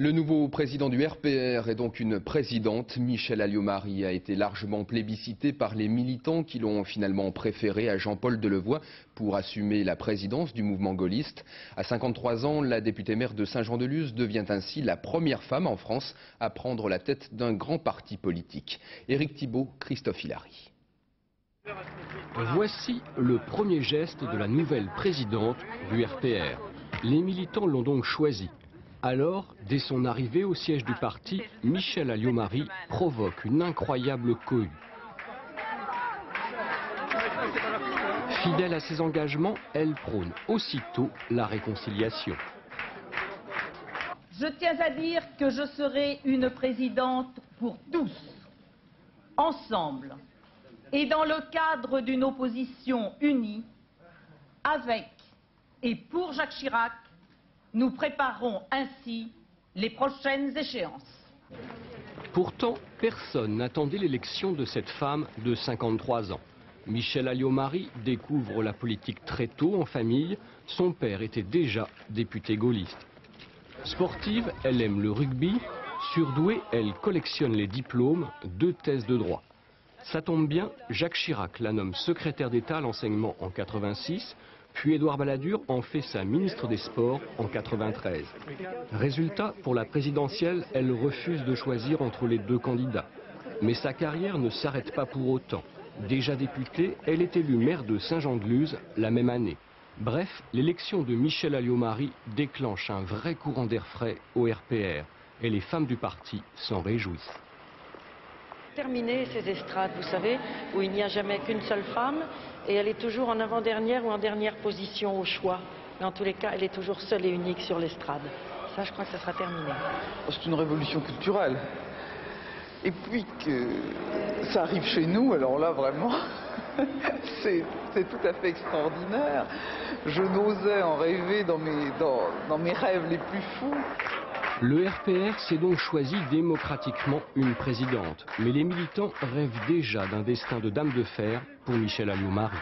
Le nouveau président du RPR est donc une présidente. Michèle Alliot-Marie a été largement plébiscitée par les militants qui l'ont finalement préférée à Jean-Paul Delevoye pour assumer la présidence du mouvement gaulliste. À 53 ans, la députée maire de Saint-Jean-de-Luz devient ainsi la première femme en France à prendre la tête d'un grand parti politique. Éric Thibault, Christophe Hilary. Voici le premier geste de la nouvelle présidente du RPR. Les militants l'ont donc choisie. Alors, dès son arrivée au siège du parti, Michèle Alliot-Marie provoque une incroyable cohue. Fidèle à ses engagements, elle prône aussitôt la réconciliation. Je tiens à dire que je serai une présidente pour tous, ensemble, et dans le cadre d'une opposition unie, avec et pour Jacques Chirac. Nous préparons ainsi les prochaines échéances. Pourtant, personne n'attendait l'élection de cette femme de 53 ans. Michèle Alliot-Marie découvre la politique très tôt en famille. Son père était déjà député gaulliste. Sportive, elle aime le rugby. Surdouée, elle collectionne les diplômes, 2 thèses de droit. Ça tombe bien, Jacques Chirac la nomme secrétaire d'État à l'enseignement en 86. Puis Édouard Balladur en fait sa ministre des Sports en 93. Résultat, pour la présidentielle, elle refuse de choisir entre les 2 candidats. Mais sa carrière ne s'arrête pas pour autant. Déjà députée, elle est élue maire de Saint-Jean-de-Luz la même année. Bref, l'élection de Michèle Alliot-Marie déclenche un vrai courant d'air frais au RPR. Et les femmes du parti s'en réjouissent. Terminer ces estrades, vous savez, où il n'y a jamais qu'une seule femme et elle est toujours en avant-dernière ou en dernière position au choix. Mais en tous les cas, elle est toujours seule et unique sur l'estrade. Ça, je crois que ça sera terminé. C'est une révolution culturelle. Et puis que ça arrive chez nous, alors là, vraiment, c'est tout à fait extraordinaire. Je n'osais en rêver dans mes rêves les plus fous. Le RPR s'est donc choisi démocratiquement une présidente. Mais les militants rêvent déjà d'un destin de dame de fer pour Michèle Alliot-Marie.